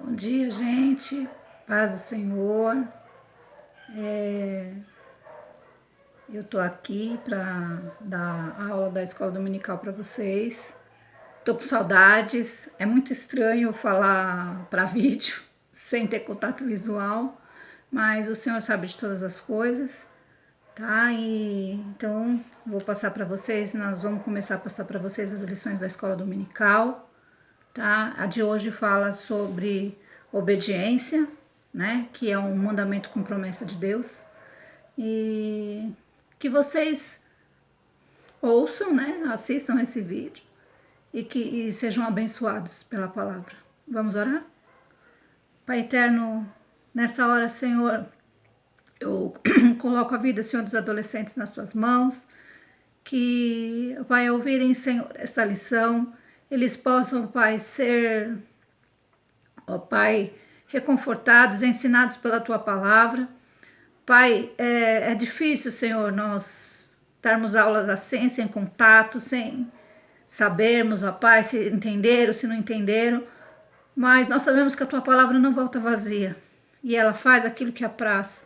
Bom dia, gente. Paz do Senhor. Eu tô aqui para dar a aula da escola dominical para vocês. Tô com saudades. É muito estranho falar para vídeo sem ter contato visual, mas o Senhor sabe de todas as coisas, tá? E então vou passar para vocês. Nós vamos começar a passar para vocês as lições da escola dominical, tá? A de hoje fala sobre obediência, né? Que é um mandamento com promessa de Deus. E que vocês ouçam, né? Assistam esse vídeo e sejam abençoados pela palavra. Vamos orar? Pai eterno, nessa hora, Senhor, eu coloco a vida, Senhor, dos adolescentes nas tuas mãos, que, Pai, ao ouvirem, Senhor, esta lição, eles possam, Pai, ser, ó Pai, reconfortados, ensinados pela tua palavra. Pai, é difícil, Senhor, nós darmos aulas assim, sem contato, sem sabermos, ó Pai, se entenderam, se não entenderam, mas nós sabemos que a tua palavra não volta vazia e ela faz aquilo que apraz.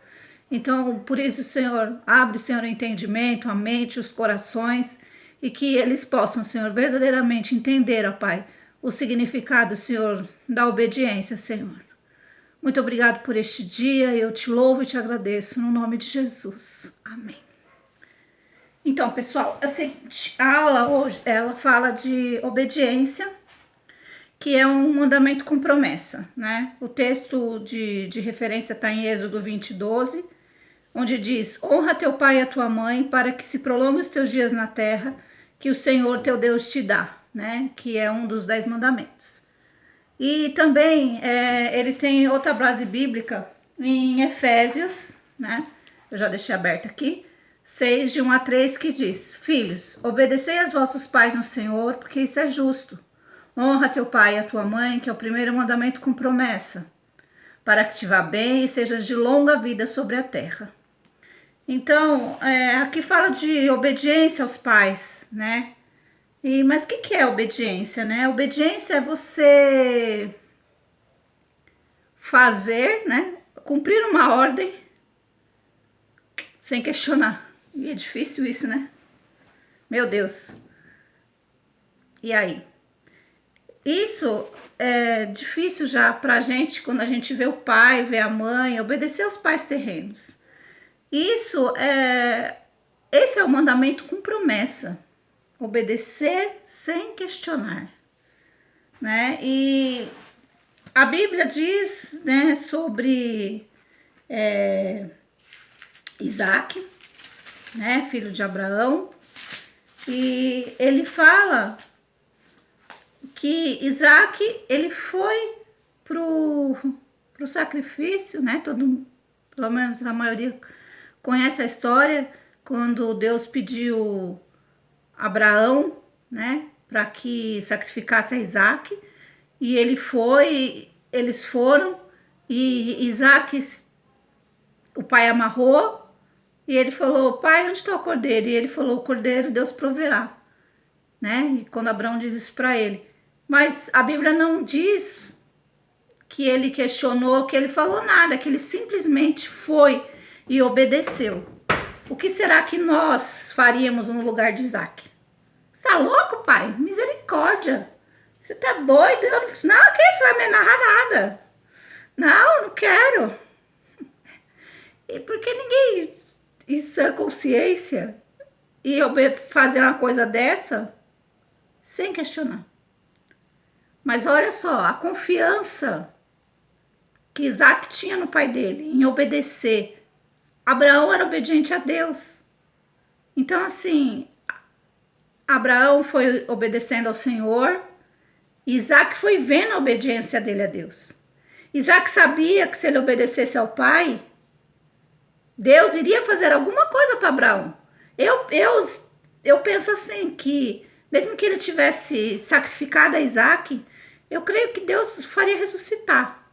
Então, por isso, Senhor, abre, Senhor, o entendimento, a mente, os corações e que eles possam, Senhor, verdadeiramente entender, ó Pai, o significado, Senhor, da obediência, Senhor. Muito obrigado por este dia, eu te louvo e te agradeço, no nome de Jesus. Amém. Então, pessoal, a aula hoje, ela fala de obediência, que é um mandamento com promessa, né? O texto de referência está em Êxodo 20:12, onde diz: honra teu pai e a tua mãe para que se prolonguem os teus dias na terra que o Senhor teu Deus te dá, né? Que é um dos 10 mandamentos. E também ele tem outra base bíblica em Efésios, né? Eu já deixei aberta aqui, 6, de 1 a 3, que diz: filhos, obedecei aos vossos pais no Senhor, porque isso é justo. Honra teu pai e a tua mãe, que é o primeiro mandamento com promessa, para que te vá bem e sejas de longa vida sobre a terra. Então, aqui fala de obediência aos pais, né? Mas o que é obediência, né? Obediência é você fazer, né? Cumprir uma ordem sem questionar. E é difícil isso, né? Meu Deus. E aí? Isso é difícil já pra gente quando a gente vê o pai, vê a mãe, obedecer aos pais terrenos. Esse é o mandamento com promessa. Obedecer sem questionar, né? E a Bíblia diz, né, sobre Isaac, né, filho de Abraão, e ele fala que Isaac, ele foi pro sacrifício, né? Pelo menos a maioria conhece a história, quando Deus pediu Abraão, né, para que sacrificasse a Isaac, e eles foram, e Isaac, o pai amarrou, e ele falou: pai, onde está o cordeiro? E ele falou: o cordeiro Deus proverá, né? E quando Abraão diz isso para ele, mas a Bíblia não diz que ele questionou, que ele falou nada, que ele simplesmente foi e obedeceu. O que será que nós faríamos no lugar de Isaac? Você tá louco, pai? Misericórdia. Você tá doido? Eu não, que você vai me amarrar nada. Não, não quero. E por que ninguém, em sã consciência, ia fazer uma coisa dessa sem questionar? Mas olha só, a confiança que Isaac tinha no pai dele, em obedecer. Abraão era obediente a Deus. Então, assim, Abraão foi obedecendo ao Senhor, Isaac foi vendo a obediência dele a Deus. Isaac sabia que se ele obedecesse ao pai, Deus iria fazer alguma coisa para Abraão. Eu penso assim, que mesmo que ele tivesse sacrificado a Isaac, eu creio que Deus faria ressuscitar.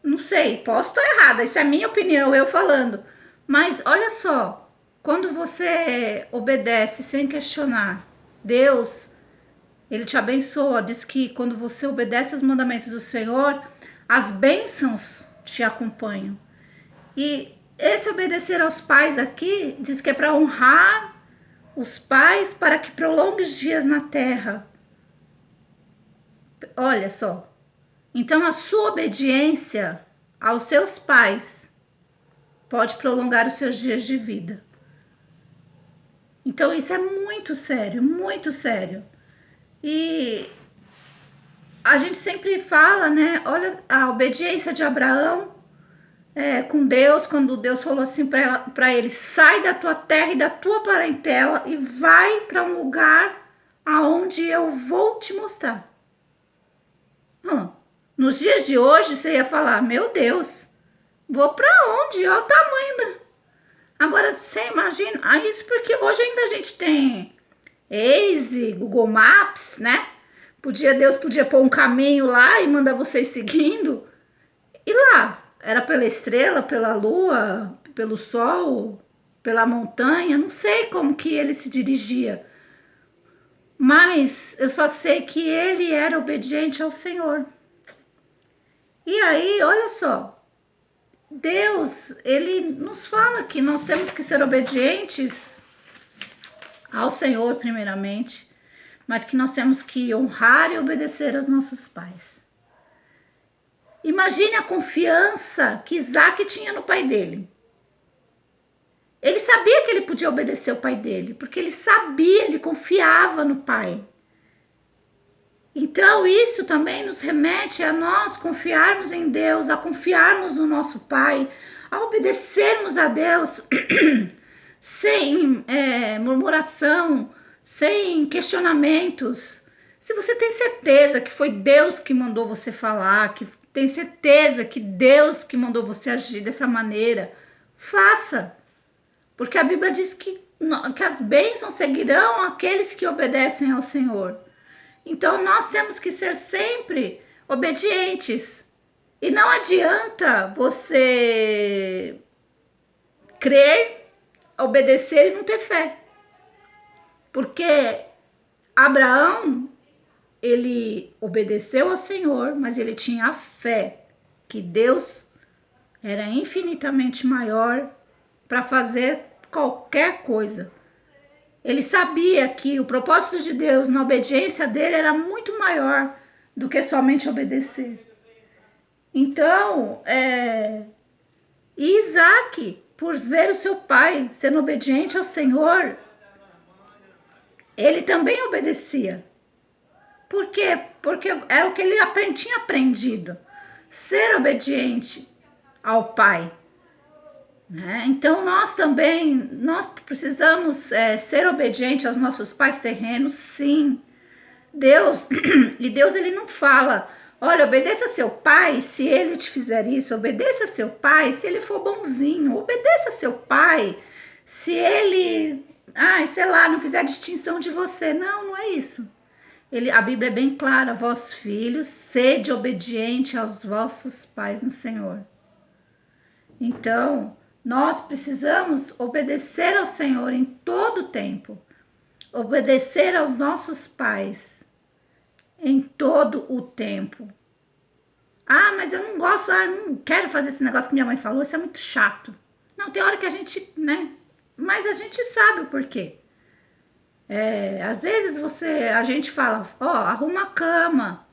Não sei, posso estar errada, isso é minha opinião, eu falando. Mas olha só, quando você obedece sem questionar, Deus, ele te abençoa. Diz que quando você obedece aos mandamentos do Senhor, as bênçãos te acompanham. E esse obedecer aos pais aqui diz que é para honrar os pais para que prolongue os dias na terra. Olha só. Então a sua obediência aos seus pais pode prolongar os seus dias de vida. Então isso é muito sério, muito sério. E a gente sempre fala, né? Olha a obediência de Abraão com Deus, quando Deus falou assim para ele: sai da tua terra e da tua parentela e vai para um lugar aonde eu vou te mostrar. Nos dias de hoje você ia falar: meu Deus, vou para onde? Olha o tamanho. Agora você imagina, isso porque hoje ainda a gente tem Waze, Google Maps, né? Deus podia pôr um caminho lá e mandar vocês seguindo. E lá, era pela estrela, pela lua, pelo sol, pela montanha, não sei como que ele se dirigia. Mas eu só sei que ele era obediente ao Senhor. E aí, olha só, Deus, ele nos fala que nós temos que ser obedientes ao Senhor primeiramente, mas que nós temos que honrar e obedecer aos nossos pais. Imagine a confiança que Isaac tinha no pai dele. Ele sabia que ele podia obedecer o pai dele, porque ele sabia, ele confiava no pai. Então isso também nos remete a nós confiarmos em Deus, a confiarmos no nosso pai, a obedecermos a Deus sem murmuração, sem questionamentos. Se você tem certeza que foi Deus que mandou você falar, que tem certeza que Deus que mandou você agir dessa maneira, faça. Porque a Bíblia diz que as bênçãos seguirão aqueles que obedecem ao Senhor. Então nós temos que ser sempre obedientes. E não adianta você crer, obedecer e não ter fé. Porque Abraão, ele obedeceu ao Senhor, mas ele tinha a fé que Deus era infinitamente maior para fazer qualquer coisa. Ele sabia que o propósito de Deus na obediência dele era muito maior do que somente obedecer. Então, Isaac, por ver o seu pai sendo obediente ao Senhor, ele também obedecia. Por quê? Porque era o que ele tinha aprendido. Ser obediente ao pai. Então nós precisamos ser obedientes aos nossos pais terrenos, sim. Deus ele não fala: olha, obedeça a seu pai se ele te fizer isso, obedeça a seu pai se ele for bonzinho, obedeça a seu pai se ele, sei lá, não fizer distinção de você. Não é isso. A Bíblia é bem clara: vós filhos, sede obediente aos vossos pais no Senhor. Então nós precisamos obedecer ao Senhor em todo o tempo. Obedecer aos nossos pais em todo o tempo. Mas eu não gosto, não quero fazer esse negócio que minha mãe falou, isso é muito chato. Não, tem hora que a gente, mas a gente sabe o porquê. Às vezes a gente fala: arruma a cama,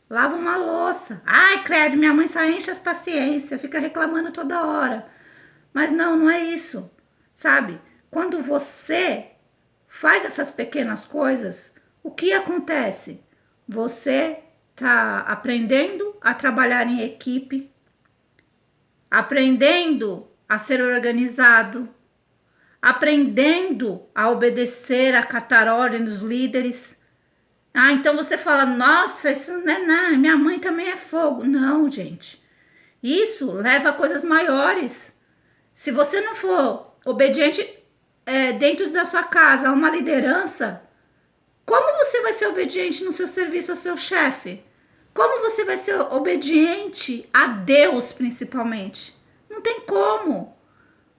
lava uma louça. Credo, minha mãe só enche as paciências, fica reclamando toda hora. Mas não é isso, sabe? Quando você faz essas pequenas coisas, o que acontece? Você está aprendendo a trabalhar em equipe, aprendendo a ser organizado, aprendendo a obedecer, a acatar ordens dos líderes. Então você fala: nossa, isso não é nada, minha mãe também é fogo. Não, gente. Isso leva a coisas maiores. Se você não for obediente dentro da sua casa, a uma liderança, como você vai ser obediente no seu serviço ao seu chefe? Como você vai ser obediente a Deus, principalmente? Não tem como.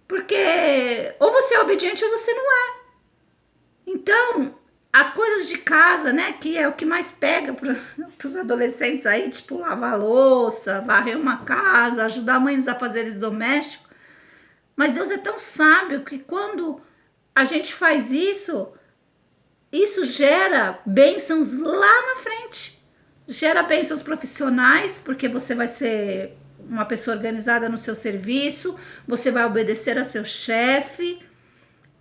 Porque ou você é obediente ou você não é. Então, as coisas de casa, né, que é o que mais pega para os adolescentes aí, tipo lavar a louça, varrer uma casa, ajudar a mãe nos afazeres domésticos. Mas Deus é tão sábio que quando a gente faz isso, isso gera bênçãos lá na frente. Gera bênçãos profissionais, porque você vai ser uma pessoa organizada no seu serviço, você vai obedecer a seu chefe,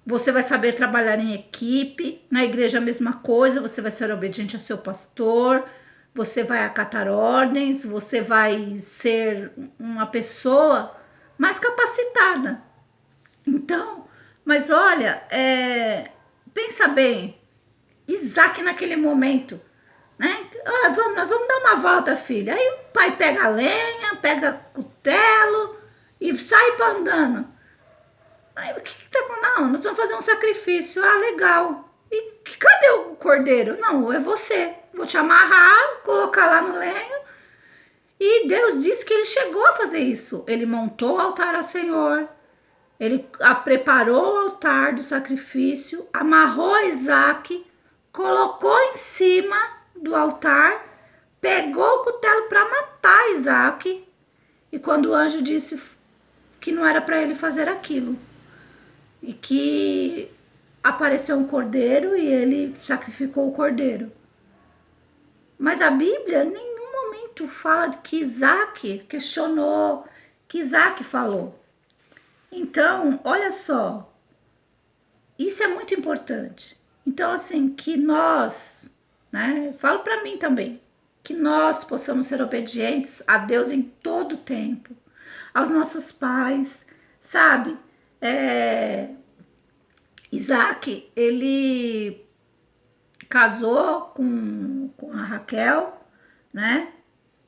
você vai saber trabalhar em equipe. Na igreja a mesma coisa, você vai ser obediente ao seu pastor, você vai acatar ordens, você vai ser uma pessoa mais capacitada. Então, mas olha, pensa bem, Isaac naquele momento, né? Nós vamos dar uma volta, filha. Aí o pai pega a lenha, pega cutelo e sai para andando. Aí o que tá com... Não, nós vamos fazer um sacrifício. Ah, legal. E cadê o cordeiro? Não, é você. Vou te amarrar, colocar lá no lenho. E Deus disse que ele chegou a fazer isso. Ele montou o altar ao Senhor. Ele preparou o altar do sacrifício, amarrou Isaac, colocou em cima do altar, pegou o cutelo para matar Isaac. E quando o anjo disse que não era para ele fazer aquilo, e que apareceu um cordeiro e ele sacrificou o cordeiro. Mas a Bíblia em nenhum momento fala de que Isaac questionou, que Isaac falou. Então, olha só, isso é muito importante. Então, assim, que nós, né, falo para mim também, que nós possamos ser obedientes a Deus em todo o tempo, aos nossos pais, sabe? Isaac, ele casou com a Raquel, né?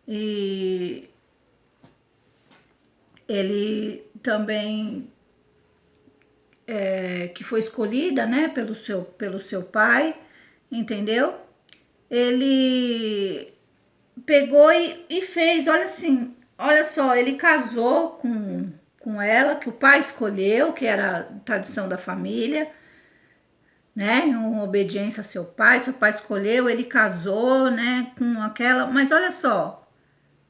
E ele também, que foi escolhida, né, pelo seu pai, entendeu? Ele pegou e fez, olha assim, olha só, ele casou com ela, que o pai escolheu, que era a tradição da família, né, em obediência ao seu pai escolheu, ele casou, né, com aquela, mas olha só,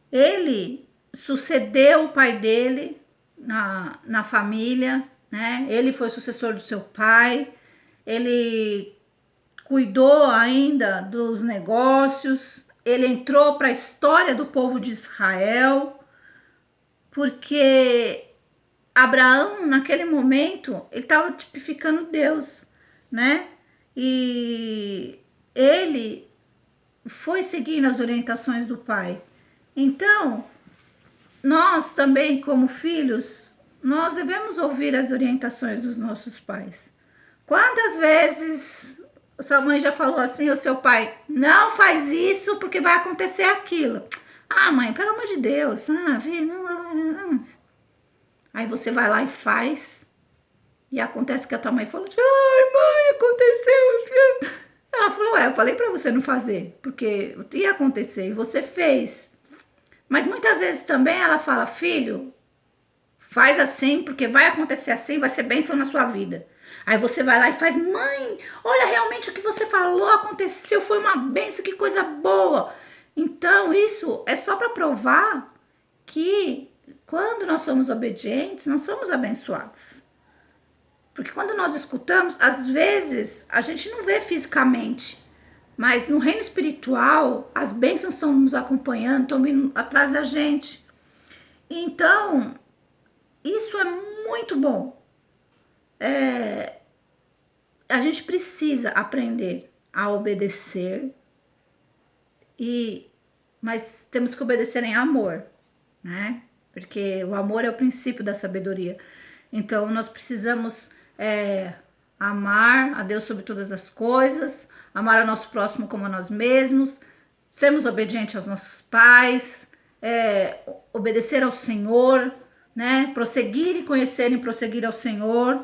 ele sucedeu o pai dele na família, né, ele foi sucessor do seu pai, ele cuidou ainda dos negócios, ele entrou para a história do povo de Israel, porque Abraão, naquele momento, ele estava tipificando Deus, né? E ele foi seguindo as orientações do pai. Então, nós também, como filhos, nós devemos ouvir as orientações dos nossos pais. Quantas vezes sua mãe já falou assim, o seu pai, não faz isso porque vai acontecer aquilo. Ah, mãe, pelo amor de Deus, sabe? Não. Aí você vai lá e faz, e acontece que a tua mãe falou assim, ai, mãe, aconteceu. Ela falou, eu falei pra você não fazer, porque ia acontecer, e você fez. Mas muitas vezes também ela fala, filho, faz assim, porque vai acontecer assim, vai ser bênção na sua vida. Aí você vai lá e faz, mãe, olha, realmente o que você falou aconteceu, foi uma bênção, que coisa boa. Então isso é só para provar que quando nós somos obedientes, nós somos abençoados. Porque quando nós escutamos, às vezes a gente não vê fisicamente, mas no reino espiritual, as bênçãos estão nos acompanhando, estão vindo atrás da gente. Então, isso é muito bom. A gente precisa aprender a obedecer, mas temos que obedecer em amor, né? Porque o amor é o princípio da sabedoria. Então, nós precisamos amar a Deus sobre todas as coisas, amar ao nosso próximo como a nós mesmos, sermos obedientes aos nossos pais, obedecer ao Senhor, né? Prosseguir e conhecer e prosseguir ao Senhor.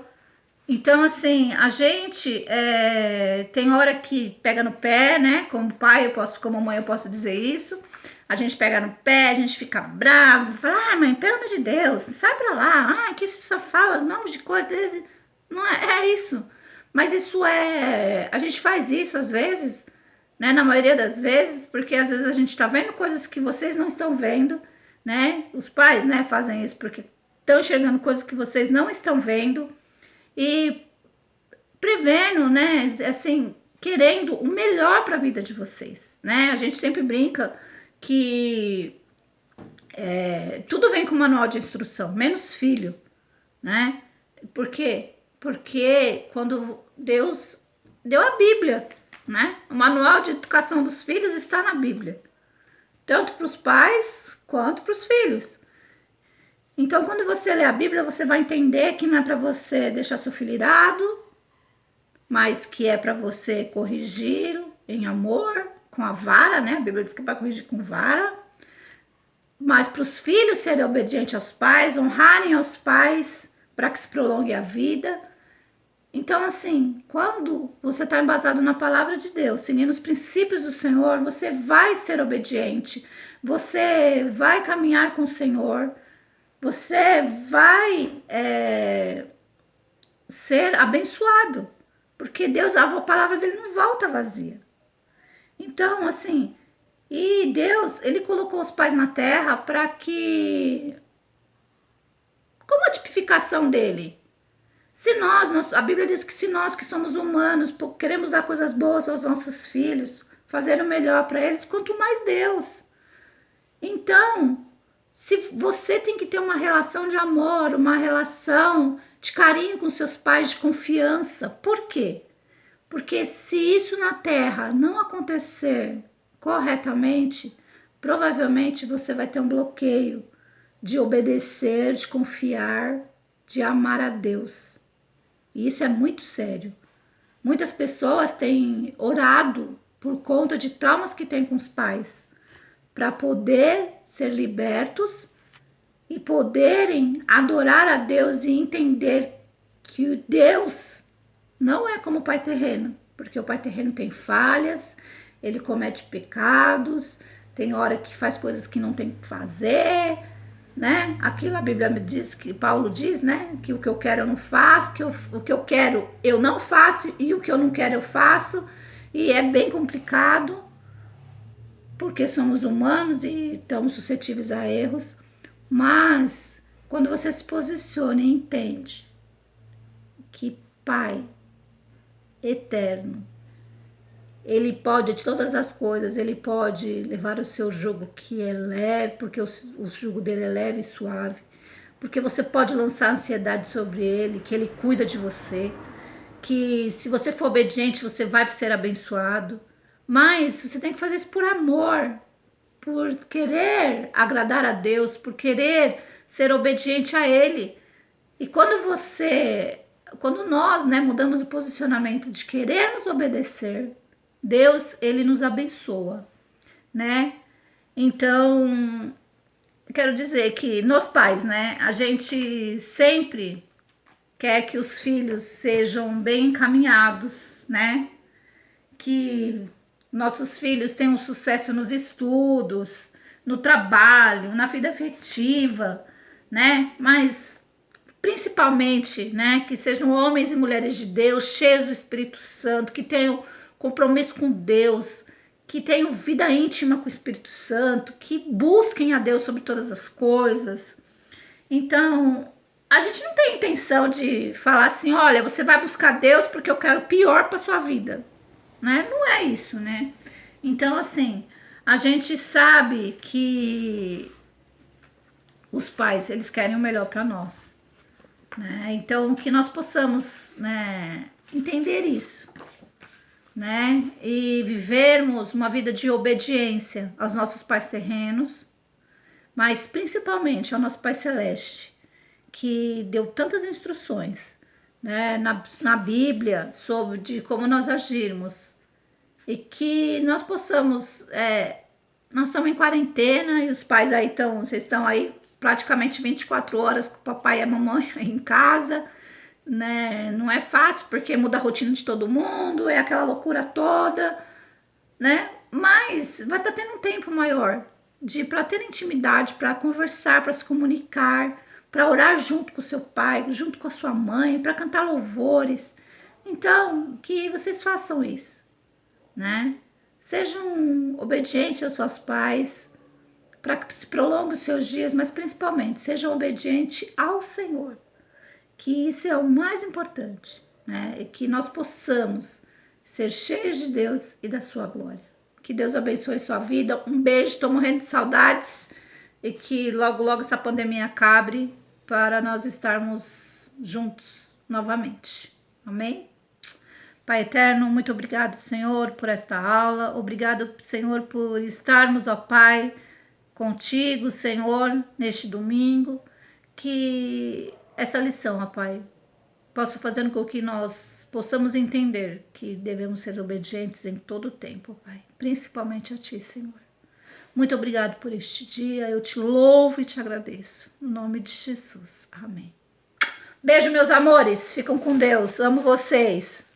Então, assim, a gente tem hora que pega no pé, né? Como pai, como mãe, eu posso dizer isso. A gente pega no pé, a gente fica bravo, fala, mãe, pelo amor de Deus, sai pra lá, que você só fala, não, de coisa, não é isso. Mas isso a gente faz isso às vezes, né? Na maioria das vezes, porque às vezes a gente tá vendo coisas que vocês não estão vendo, né? Os pais, né, fazem isso porque estão enxergando coisas que vocês não estão vendo e prevendo, né? Assim, querendo o melhor para a vida de vocês, né? A gente sempre brinca que tudo vem com manual de instrução, menos filho, né? Por quê? Porque quando Deus deu a Bíblia, né? O manual de educação dos filhos está na Bíblia, tanto para os pais quanto para os filhos. Então, quando você lê a Bíblia, você vai entender que não é para você deixar seu filho irado, mas que é para você corrigir em amor, com a vara, né? A Bíblia diz que é para corrigir com vara. Mas para os filhos serem obedientes aos pais, honrarem aos pais, para que se prolongue a vida. Então, assim, quando você está embasado na palavra de Deus, seguindo os princípios do Senhor, você vai ser obediente, você vai caminhar com o Senhor, você vai ser abençoado, porque Deus, a palavra dele não volta vazia. Então, assim, e Deus, ele colocou os pais na terra para que, como a tipificação dele, se a Bíblia diz que se nós que somos humanos queremos dar coisas boas aos nossos filhos, fazer o melhor para eles, quanto mais Deus. Então, se você tem que ter uma relação de amor, uma relação de carinho com seus pais, de confiança. Por quê? Porque se isso na terra não acontecer corretamente, provavelmente você vai ter um bloqueio de obedecer, de confiar, de amar a Deus. E isso é muito sério. Muitas pessoas têm orado por conta de traumas que têm com os pais, para poder ser libertos e poderem adorar a Deus e entender que Deus não é como o pai terreno, porque o pai terreno tem falhas, ele comete pecados, tem hora que faz coisas que não tem que fazer, né? Aquilo a Bíblia diz, que Paulo diz, né? Que o que eu quero eu não faço, o que eu quero eu não faço e o que eu não quero eu faço. E é bem complicado, porque somos humanos e estamos suscetíveis a erros. Mas quando você se posiciona e entende que Pai eterno, ele pode de todas as coisas, ele pode levar o seu jugo que é leve, porque o jugo dele é leve e suave, porque você pode lançar ansiedade sobre ele, que ele cuida de você, que se você for obediente você vai ser abençoado, mas você tem que fazer isso por amor, por querer agradar a Deus, por querer ser obediente a ele. E quando nós, né, mudamos o posicionamento de querermos obedecer, Deus, ele nos abençoa, né? Então, quero dizer que nós pais, né, a gente sempre quer que os filhos sejam bem encaminhados, né? Que nossos filhos tenham sucesso nos estudos, no trabalho, na vida afetiva, né? Mas principalmente, né, que sejam homens e mulheres de Deus, cheios do Espírito Santo, que tenham compromisso com Deus, que tenham vida íntima com o Espírito Santo, que busquem a Deus sobre todas as coisas. Então, a gente não tem intenção de falar assim, olha, você vai buscar Deus porque eu quero o pior para sua vida, né? Não é isso, né? Então, assim, a gente sabe que os pais, eles querem o melhor para nós, né? Então, que nós possamos, né, entender isso, né? E vivermos uma vida de obediência aos nossos pais terrenos, mas principalmente ao nosso Pai Celeste, que deu tantas instruções, né, na Bíblia sobre de como nós agirmos e que nós possamos, nós estamos em quarentena e os pais aí vocês estão aí praticamente 24 horas com o papai e a mamãe em casa, né? Não é fácil porque muda a rotina de todo mundo, é aquela loucura toda, né? Mas vai estar tendo um tempo maior para ter intimidade, para conversar, para se comunicar, para orar junto com o seu pai, junto com a sua mãe, para cantar louvores. Então, que vocês façam isso, né? Sejam obedientes aos seus pais, para que se prolongue os seus dias, mas principalmente sejam obedientes ao Senhor, que isso é o mais importante, né? E que nós possamos ser cheios de Deus e da sua glória. Que Deus abençoe sua vida. Um beijo, estou morrendo de saudades e que logo, logo essa pandemia acabe para nós estarmos juntos novamente. Amém? Pai eterno, muito obrigado, Senhor, por esta aula. Obrigado, Senhor, por estarmos, ó Pai, contigo, Senhor, neste domingo. Que essa lição, ó Pai, possa fazer com que nós possamos entender que devemos ser obedientes em todo o tempo, Pai. Principalmente a Ti, Senhor. Muito obrigado por este dia. Eu te louvo e te agradeço. No nome de Jesus. Amém. Beijo, meus amores. Ficam com Deus. Amo vocês.